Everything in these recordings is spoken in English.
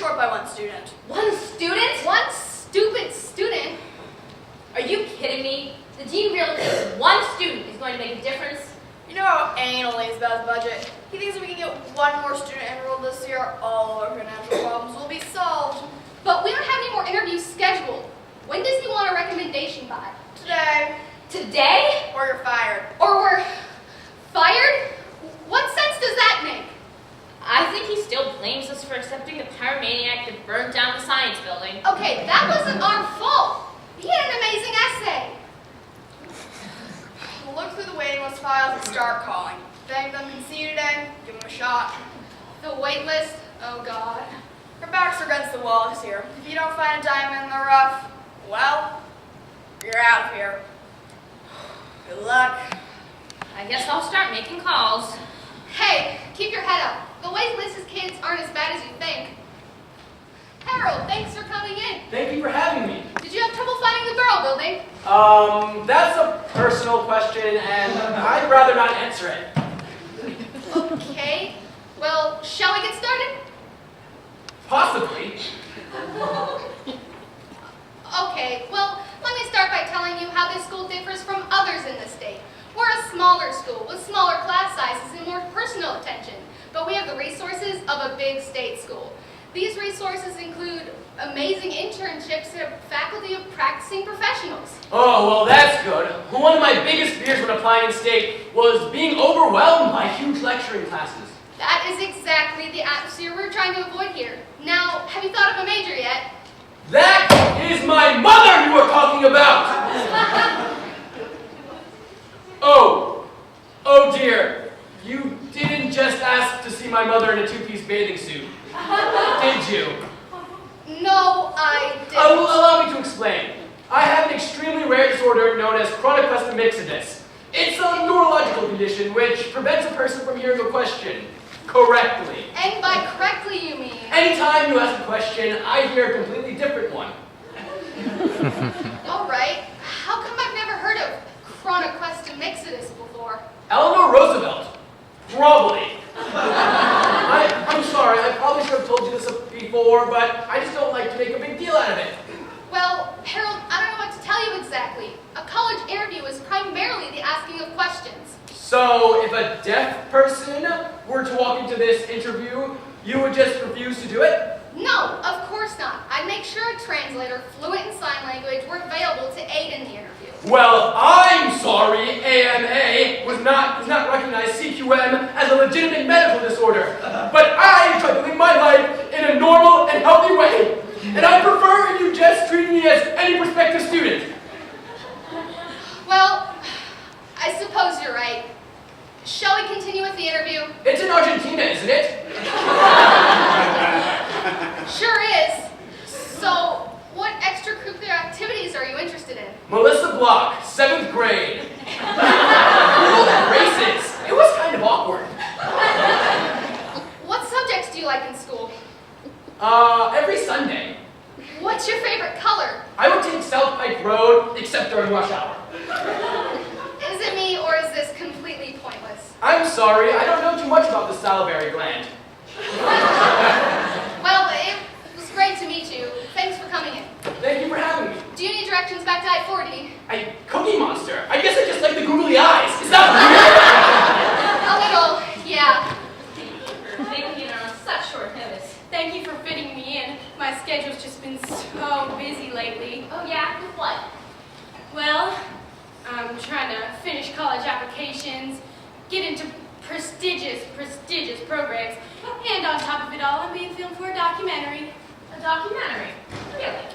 short by one student. One student? One stupid student? Are you kidding me? The dean really thinks one student is going to make a difference? You know how anal he is about his budget. He thinks if we can get one more student enrolled this year, all our financial problems will be solved. But we don't have any more interviews scheduled. When does he want a recommendation by? Today. Today? Or you're fired. Or we're fired? What sense does that make? I think he still blames us for accepting the pyromaniac that burned down the science building. Okay, that wasn't our fault. He had an amazing essay. We'll look through the waiting list files and start calling. If any of them can see you today, give them a shot. The wait list? Oh, God. Our backs are against the wall this year. If you don't find a diamond in the rough, well, you're out of here. Good luck. I guess I'll start making calls. Hey, keep your head up. The wait list's kids aren't as bad as you think. Harold, thanks for coming in. Thank you for having me. Did you have trouble finding the Burrow building? That's a personal question, and I'd rather not answer it. Okay. Well, shall we get started? Possibly. Okay, well, let me start by telling you how this school differs from others in the state. We're a smaller school with smaller class sizes and more personal attention, but we have the resources of a big state school. These resources include amazing internships to a faculty of practicing professionals. Oh, well, that's good. One of my biggest fears when applying in state was being overwhelmed by huge lecturing classes. That is exactly the atmosphere we're trying to avoid here. Now, have you thought of a major yet? That is my mother you are talking about! Oh dear. You didn't just ask to see my mother in a two-piece bathing suit, did you? No, I didn't. Allow me to explain. I have an extremely rare disorder known as chronic myxedus. It's a neurological condition which prevents a person from hearing a question correctly. And by correctly you mean? Anytime you ask a question, I hear a completely different one. All right. How come I've never heard of chronic myxedus before? Eleanor Roosevelt. Probably. I'm sorry, I probably should have told you this before, but I just don't like to make a big deal out of it. Well, Harold, I don't know what to tell you exactly. A college interview is primarily the asking of questions. So, if a deaf person were to walk into this interview, you would just refuse to do it? No, of course not. I'd make sure a translator fluent in sign language were available to aid in the interview. Well, I'm sorry, AMA does not recognize CQM as a legitimate medical disorder, but I try to live my life in a normal and healthy way, and I prefer if you just treat me as any prospective student. Well, I suppose you're right. Shall we continue with the interview? It's in Argentina, isn't it? Sure is. So, what extracurricular activities are you interested in? Melissa Block, 7th grade. Races. It was kind of awkward. What subjects do you like in school? Every Sunday. What's your favorite color? I would take South Pike Road, except during rush hour. Is it me, or is this completely pointless? I'm sorry, I don't know too much about the salivary gland. Well, it was great to meet you. Thanks for coming in. Thank you for having me. Do you need directions back to I-40? Cookie Monster. I guess I just like the googly eyes. Is that weird? A little, yeah. Making it on such short notice. Thank you for fitting me in. My schedule's just been so busy lately. Oh yeah? With what? Well, I'm trying to finish college applications, get into prestigious programs, and on top of it all, I'm being filmed for a documentary. A documentary? Really?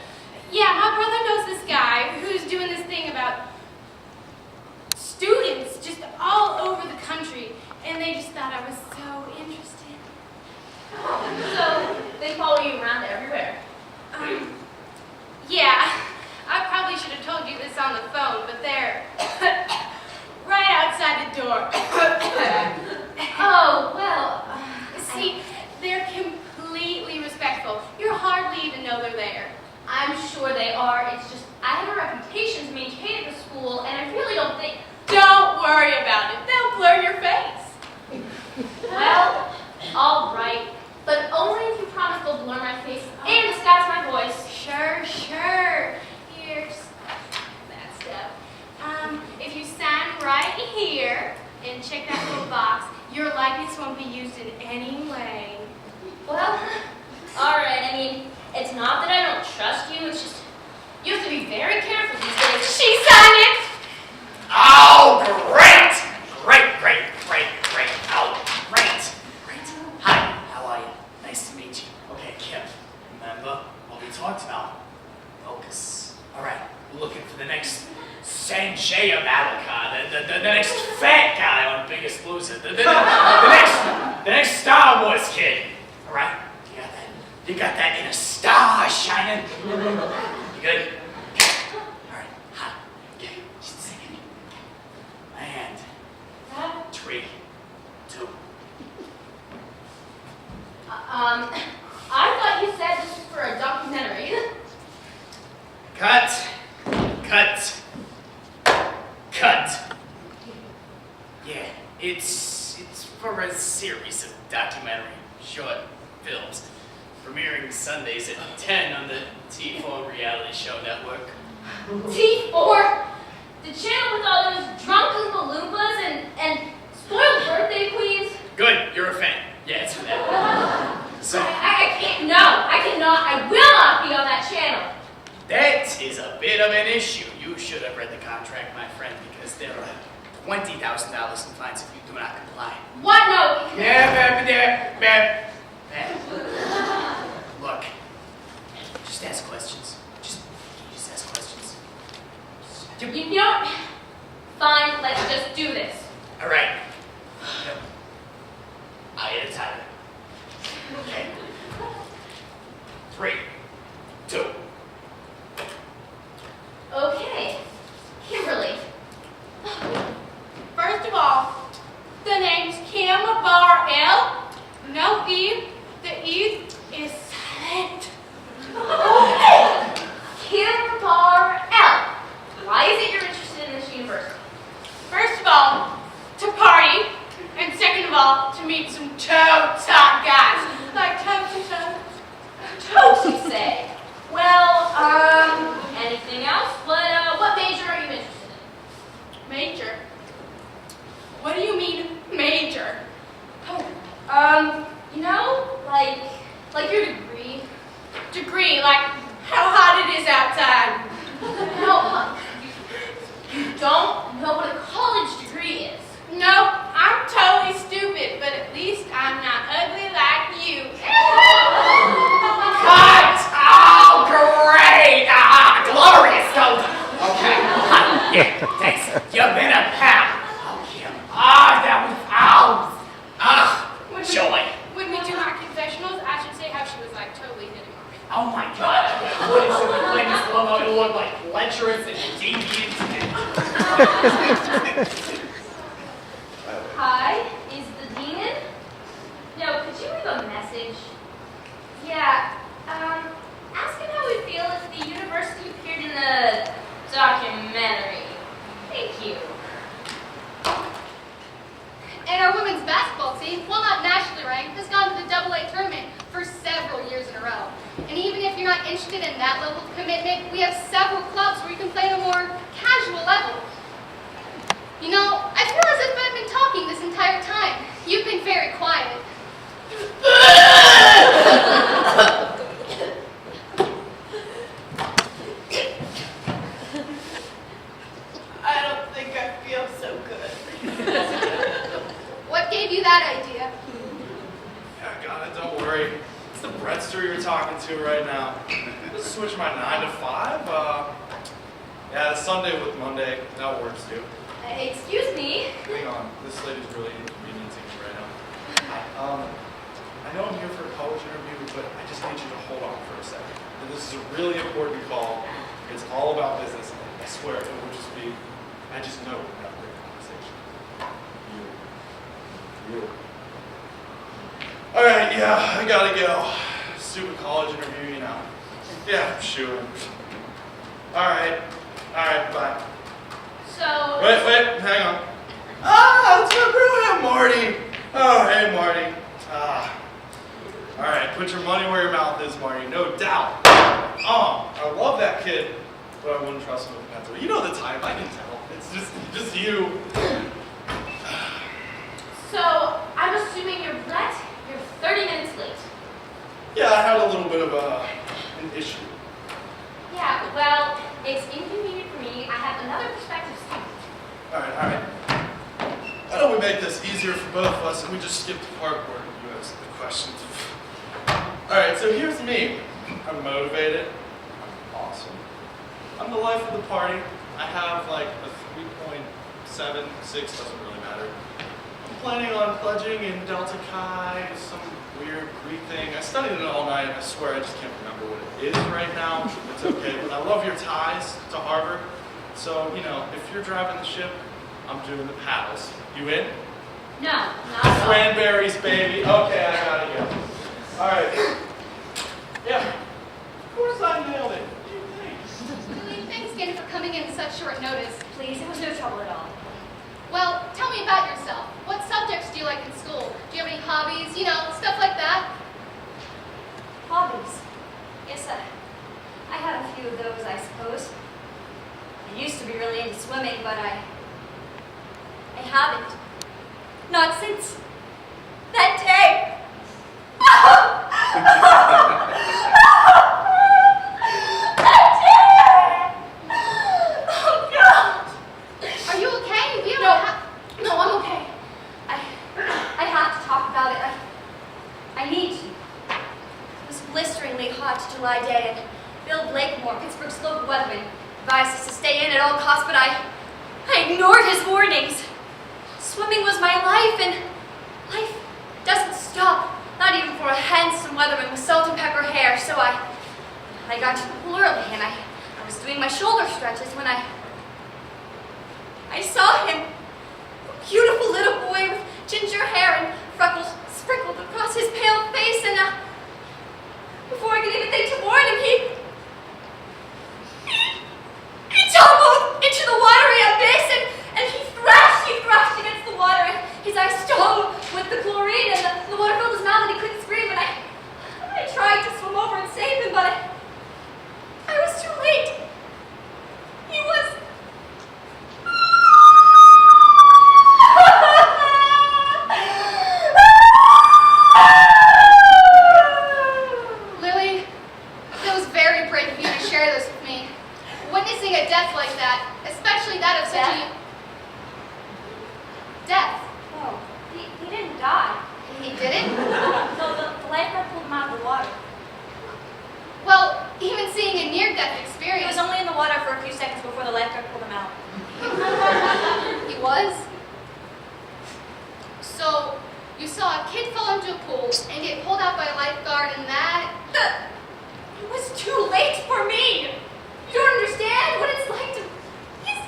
Yeah, my brother knows this guy who's doing this thing about students just all over the country, and they just thought I was so interested. So, they follow you around everywhere? Yeah, I probably should have told you this on the phone, but they're right outside the door. Oh, well... See, they're completely respectful. You'll hardly even know they're there. I'm sure they are. It's just, I have a reputation to maintain at the school, and I really don't think... Don't worry about it. They'll blur your face. Well, all right. But only if you promise they'll blur my face you. It's just, you have to be very careful these days. She signed it! Oh, great! Great. Oh, great. Hi, how are you? Nice to meet you. Okay, Kim, remember what we talked about? Focus. All right, we're looking for the next Sanjaya Malika, the next fat guy on Biggest Loser, the next Star Wars kid. All right, you got that inner star shining. You good? All right, hi. Okay, just singing. And 3, 2. I thought you said this was for a documentary. Cut. Yeah, it's for a series of documentary short films, premiering Sundays at 10 on the T4 reality show network. T4? The channel with all those drunk Oompa Loompas and spoiled birthday queens? Good, you're a fan. Yeah, it's for that. So, I can't, no, I cannot, I will not be on that channel. that is a bit of an issue. You should have read the contract, my friend, because there are $20,000 in fines if you do not comply. What? No. Yeah, look, just ask questions. Just ask questions. You know what? Fine, let's just do this. All right. I get a timer. Okay. 3, 2. Okay. Kimberly. First of all, the name's Kim Bar L. No E. The E is silent. Kim Bar L. Why is it you're interested in this university? First of all, to party, and second of all, to meet some totes hot guys. Like totes. Totes, you say? Well, anything else? What major are you interested in? Major? What do you mean, major? You know, like your degree. Degree, like how hot it is outside. No, you don't know what a college degree is. No, I'm totally stupid, but at least I'm not ugly like you. Cut! Oh, great! Glorious! Okay. Yeah, thanks. You've been a pal. Oh, Kim. That was... joy. When we do our confessionals, I should say how she was like totally hitting on me. Oh, my God. What is it playing this logo? It'll look like lecherous and deviant. Hi, is the dean in? No, could you leave a message? Yeah, ask him how he'd feel if the university appeared in the documentary. Thank you. And our women's basketball team, while not nationally ranked, has gone to the AA tournament for several years in a row. And even if you're not interested in that level of commitment, we have several clubs where you can play at a more casual level. You know, I feel as if I've been talking this entire time. You've been very quiet. I don't think I feel so good. What gave you that idea? Yeah, God, don't worry. It's the breadster you're talking to right now. Just switch my 9 to 5. Yeah, it's Sunday with Monday. That works too. Excuse me. Hang on, this lady's really inconveniencing me right now. I know I'm here for a college interview, but I just need you to hold on for a second. This is a really important call. It's all about business. I swear, it will just be, I just know we're going to have a great conversation. You. All right, yeah, I gotta go. Stupid college interview, you know. Yeah, sure. All right, bye. So... Wait, hang on. It's my brother, Marty. Oh, hey, Marty. All right, put your money where your mouth is, Marty, no doubt. I love that kid, but I wouldn't trust him with a pencil. You know the type, I can tell. It's just you. So, I'm assuming you're 30 minutes late. Yeah, I had a little bit of an issue. Yeah, well, it's inconvenient for me. I have another prospective student. All right. Why don't we make this easier for both of us and we just skip the part where you ask the questions? All right, so here's me. I'm motivated. I'm awesome. I'm the life of the party. I have like a 3.76, doesn't really matter. I'm planning on pledging in Delta Chi, some weird Greek thing. I studied it all night. I swear I just can't remember what it is right now. It's okay, but I love your ties to Harvard. So, you know, if you're driving the ship, I'm doing the paddles. You in? No, not at all. Cranberries, baby. Okay, I gotta go. All right. Yeah. Of course I nailed it. What do you think? Really, thanks again for coming in such short notice. Please, it was no trouble at all. Well, tell me about yourself. What subjects do you like in school? Do you have any hobbies? You know, stuff like that. Hobbies. Yes, I have a few of those, I suppose. I used to be really into swimming, but I haven't. Not since that day. That day! Oh, God! Are you okay? We don't No, I'm okay. I have to talk about it. I need to. It was a blisteringly hot July day, and Bill Blakemore, Pittsburgh's local weatherman, advised us to stay in at all costs, but I ignored his warnings. Swimming was my life, and life doesn't stop, not even for a handsome weatherman with salt and pepper hair. So I got to the pool early, and I was doing my shoulder stretches when I saw him, a beautiful little boy with ginger hair and freckles sprinkled across his pale face, and before I could even think to warn him, he tumbled into the watery abyss, and he thrashed against the water, and his eyes stung with the chlorine, and the water filled his mouth, and he couldn't scream, and I tried to swim over and save him, but I was too late. He was... Lily, it was very brave of you to share this with me. Witnessing a death like that, especially that of such a... Death? No, he didn't die. He didn't? No, the lifeguard pulled him out of the water. Well, even seeing a near-death He experience... was only in the water for a few seconds before the lifeguard pulled him out. He was? So, you saw a kid fall into a pool and get pulled out by a lifeguard, and that... It was too late for me. You don't understand what it's like to... He's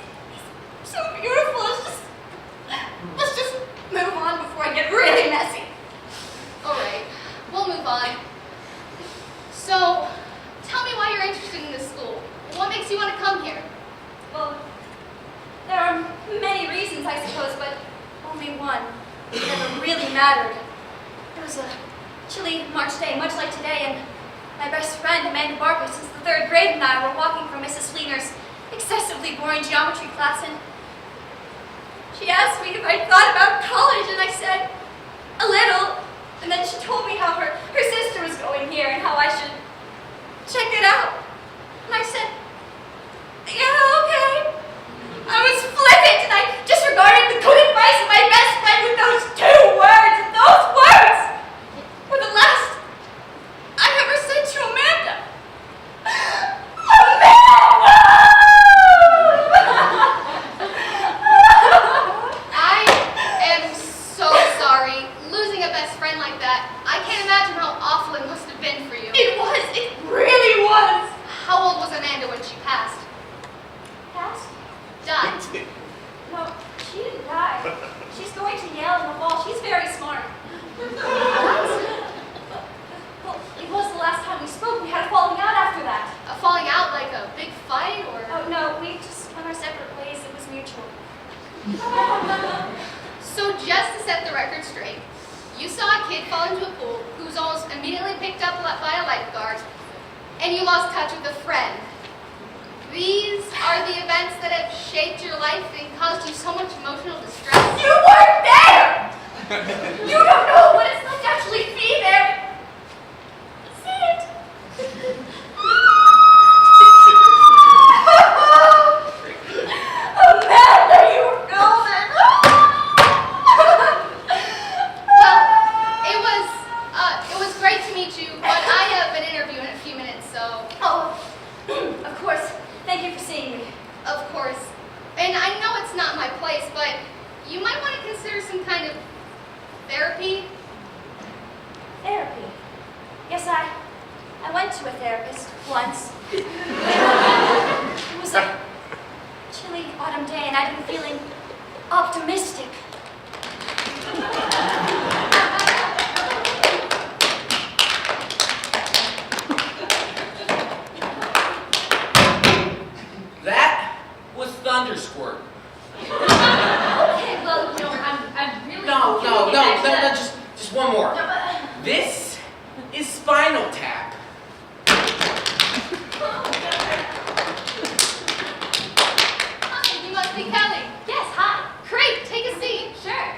so beautiful. Let's just move on before I get really messy. Alright, we'll move on. So, tell me why you're interested in this school. What makes you want to come here? Well, there are many reasons, I suppose, but only one that ever really mattered. It was a chilly March day, much like today, and my best friend, Amanda Barker, since the 3rd grade, and I were walking from Mrs. Fleener's excessively boring geometry class, and she asked me if I thought about college, and I said, a little. And then she told me how her sister was going here and how I should check it out. And I said, yeah, okay. I was flippant, and I disregarded the good advice of my best friend with those 2 words, and those words were the last I ever said to Amanda. I am so sorry. Losing a best friend like that, I can't imagine how awful it must have been for you. It really was. How old was Amanda when she passed? Passed? Died. No, she didn't die. She's going to Yale in the fall. She's very smart. Well, it was the last time we spoke. We had a falling out after that. A falling out like a big fight, or... Oh, no, we just went our separate ways. It was mutual. So just to set the record straight, you saw a kid fall into a pool who was almost immediately picked up by a lifeguard, and you lost touch with a friend. These are the events that have shaped your life and caused you so much emotional distress. You weren't there! You don't know what it's like to actually be there. See it? Of course. Thank you for seeing me. Of course. And I know it's not my place, but you might want to consider some kind of therapy. Therapy. Yes, I went to a therapist once. It was a chilly autumn day, and I'd been feeling optimistic. That was thunder squirt. Okay, well, you know, I'm really No, confused. just one more. No, but- This is Spinal Tap. Hi, you must be Kelly. Yes, hi. Great, take a seat. Sure.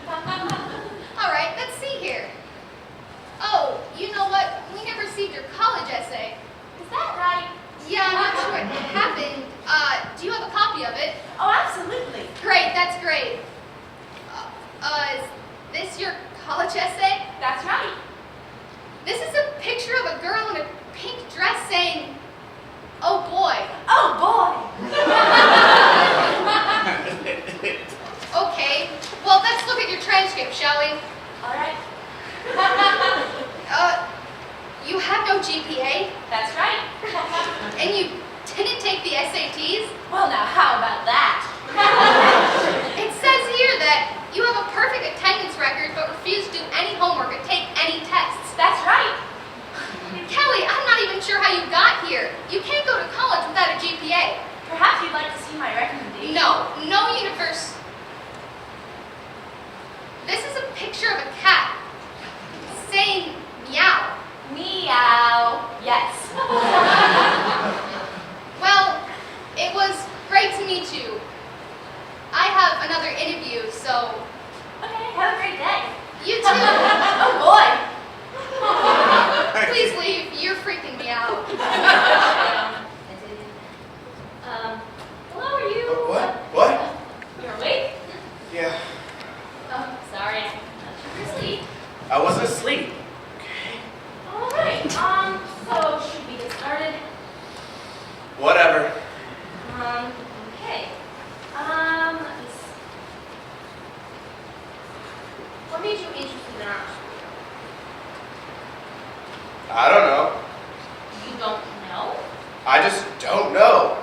All right, let's see here. Oh, you know what? We never received your college essay. Is that right? Yeah, I'm not sure what happened. Do you have a copy of it? Oh, absolutely. Great, that's great. Is this your college essay? That's right. This is a picture of a girl in a pink dress saying, "Oh boy." Oh, boy. Okay, well, let's look at your transcript, shall we? All right. You have no GPA, That's right. and you didn't take the SATs? Well, now, how about that? It says here that you have a perfect attendance record but refuse to do any homework or take any tests. That's right. Kelly, I'm not even sure how you got here. You can't go to college without a GPA. Perhaps you'd like to see my recommendation. No universe. This is a picture of a cat saying meow. Meow. Yes. Well, it was great to meet you. I have another interview, so Okay, have a great day. you too. Oh, boy. Please leave. You're freaking me out. Hello, are you? What? You're awake? Yeah, Oh, sorry. I thought you were asleep. I wasn't asleep. All right. So should we get started? Whatever. Okay. Let me see. What made you interested in art? I don't know. You don't know? I just don't know.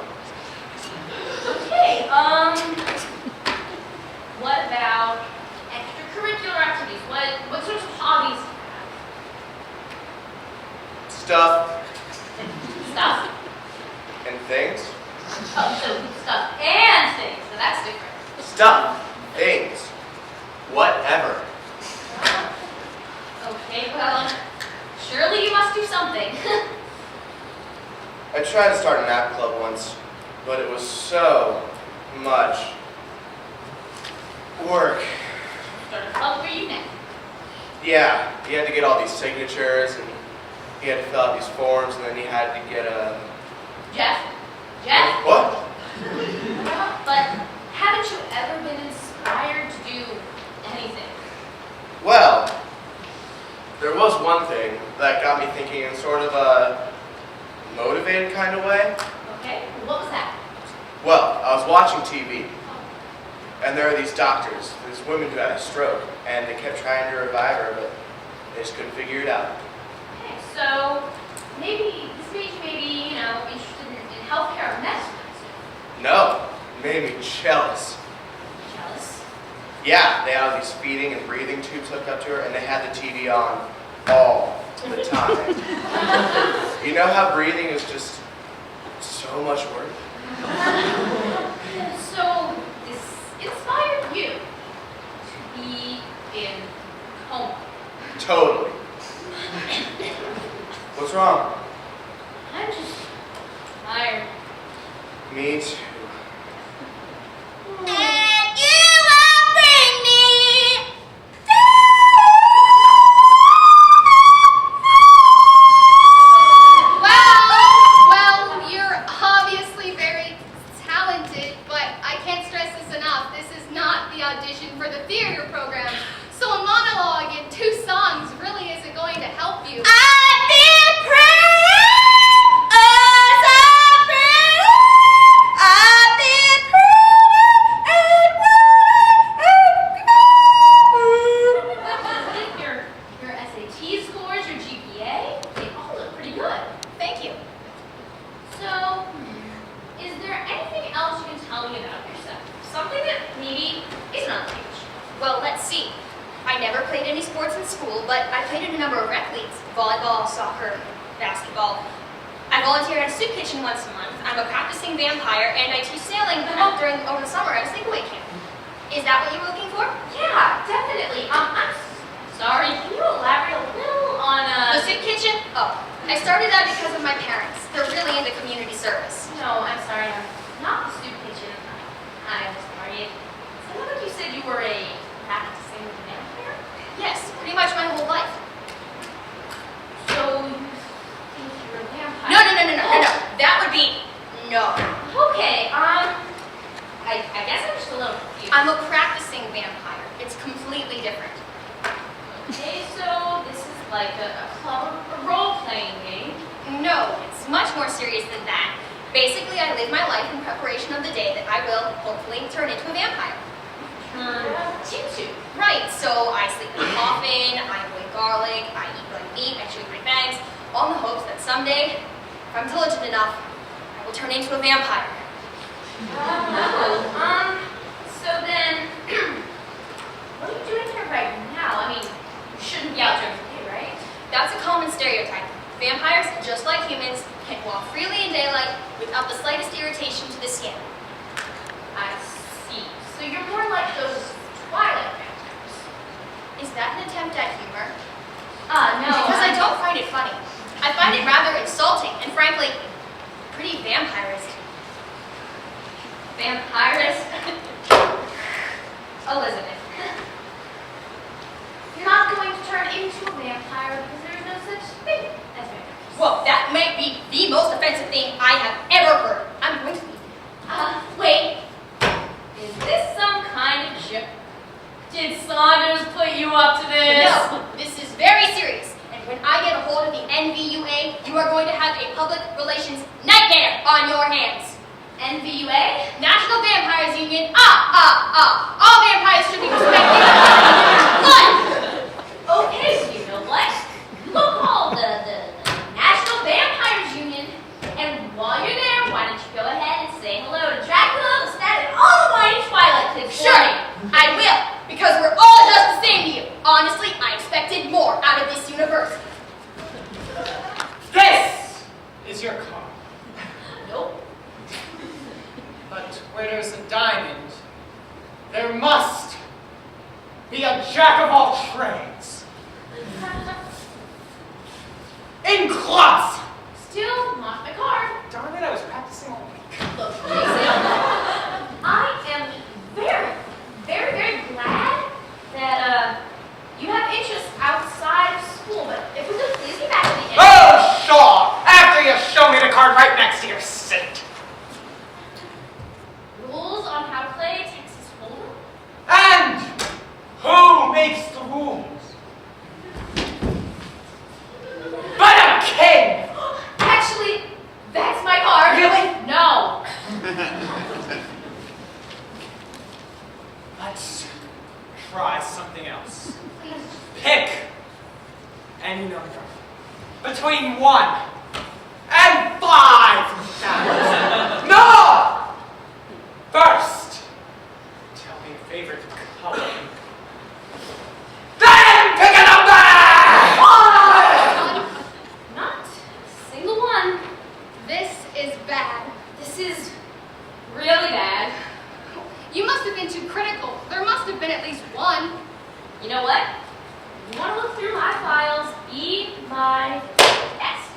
Okay. What about extracurricular activities? What sorts of hobbies do you have? Stuff Stuff. and things. Oh, so stuff and things. So that's different. Stuff, things, whatever. Okay, well, surely you must do something. I tried to start an app club once, but it was so much work. Start a club for you now. Yeah, he had to get all these signatures, and he had to fill out these forms, and then he had to get a... Jeff? Jeff? What? But haven't you ever been inspired to do anything? Well, there was one thing that got me thinking in sort of a motivated kind of way. Okay, what was that? Well, I was watching TV, and there were these doctors, these women who had a stroke, and they kept trying to revive her, but they just couldn't figure it out. Okay, so maybe this made you interested in healthcare or medicine. No, it made me jealous. Jealous? Yeah, they had these feeding and breathing tubes hooked up to her, and they had the TV on all the time. You know how breathing is just so much work? So this inspired you to be in coma. Totally. What's wrong? I'm just tired. Me too. Well, you're obviously very talented, but I can't stress this enough. This is not the audition for the theater program. So a monologue in 2 songs really isn't going to help you. I feel proud. Thank you. So, is there anything else you can tell me about yourself? Something that maybe isn't on the page? Well, let's see. I never played any sports in school, but I played in a number of rec leagues. Volleyball, soccer, basketball. I volunteer at a soup kitchen once a month. I'm a practicing vampire, and I teach sailing over the summer at a sleepaway camp. Is that what you were looking for? Yeah, definitely. I'm sorry, can you elaborate a little on, The soup kitchen? Oh, I started that because of my parents. They're really into community service. No, I'm sorry, I'm not the soup kitchen. I'm sorry. So I think you said you were a practicing vampire? Yes, pretty much my whole life. So you think you're a vampire? No. That would be no. Okay, I guess I'm just a little confused. I'm a practicing vampire. It's completely different. Okay, so this is like a club, a role-playing game. No, it's much more serious than that. Basically, I live my life in preparation of the day that I will, hopefully, turn into a vampire. Into. Right, so I sleep in a coffin, I avoid garlic, I eat blood meat, I chew my fangs, all in the hopes that someday, if I'm diligent enough, I will turn into a vampire. So then, what are you doing here right now? I mean, you shouldn't be out during the day, right? That's a common stereotype. Vampires, just like humans, can walk freely in daylight without the slightest irritation to the skin. I see. So you're more like those Twilight vampires. Is that an attempt at humor? No. Because I don't find it funny. I find it rather insulting and frankly, pretty vampirist. Vampirist? Elizabeth. You're not going to turn into a vampire because there's no such thing as vampires. Well, that might be the most offensive thing I have ever heard. I'm going to leave. Wait. Is this some kind of joke? Did Saunders put you up to this? No, this is very serious. And when I get a hold of the NVUA, you are going to have a public relations nightmare on your hands. NVUA? National Vampires Union. All vampires should be respected. What? Okay, so you know what? Go call the National Vampires Union, and while you're there, why don't you go ahead and say hello to Dracula, Lestat, and all the whiny Twilight kids for Sure, me. I will, because we're all just the same to you. Honestly, I expected more out of this university. This is your car. Nope. But where there's a diamond, there must be a jack of all trades. In clubs! Still not my car. Darn it, I was practicing all week. Look, Jason, I am very, very, very glad that you have interests outside of school, but if we could please get back to the end. Oh, sure! After you show me the card right next to your seat. Rules on how to play Texas Hold'em? And who makes the rules? But a king! Actually, that's my car. Really? No. Let's try something else. Pick any number between 1 and 5. No! First, tell me your favorite color. Then pick a number! Not a single one. This is bad. This is really bad. You must have been too critical. There must have been at least one. You know what? You want to look through my files, be my guest.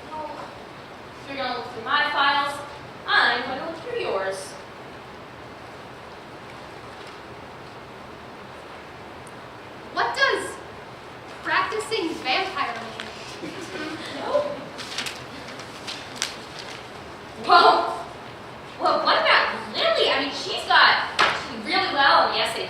Well, if you're going to look through my files, I'm going to look through yours. What does practicing vampire mean? Nope. Well, what about Lily? I mean, she's really well in the essay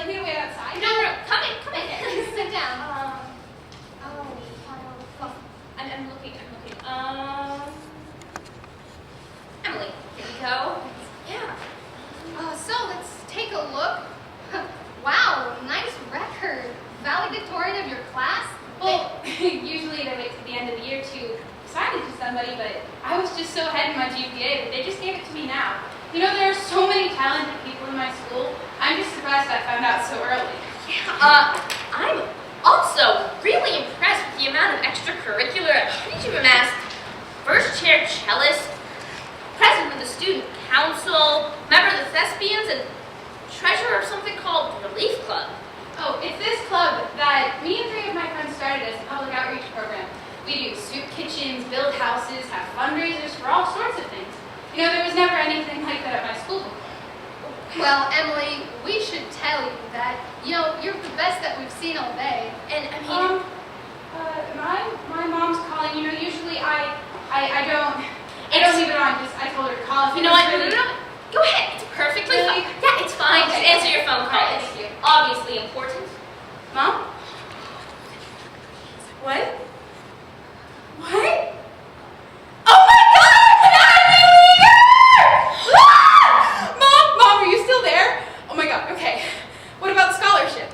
need to wait outside? No, come in. Please sit down. I'm looking. Emily, here we go. Yeah. So let's take a look. Wow, nice record. Valedictorian of your class? Well, usually they wait to the end of the year to assign it to somebody, but I was just so ahead in my GPA that they just gave it to me now. You know, there are so many talented people in my school. I'm just surprised I found out so early. I'm also really impressed with the amount of extracurricular activities you've amassed. First chair cellist, president of the student council, member of the thespians, and treasurer of something called the Relief Club. Oh, it's this club that me and 3 of my friends started as a public outreach program. We do soup kitchens, build houses, have fundraisers for all sorts of things. You know, there was never anything like that at my school before. Well, Emily, we should tell you that, you're the best that we've seen all day. And I mean, my mom's calling. You know, usually I don't leave it on. Just I told her to call. If you know what? really- No. Go ahead. It's perfectly Really? fine. Yeah, it's fine. Okay. Just answer your phone call. Alright, It's thank you. obviously important. Mom? What? What? Oh my God! I'm here! Mom, are you still there? Oh my God. Okay. What about the scholarship?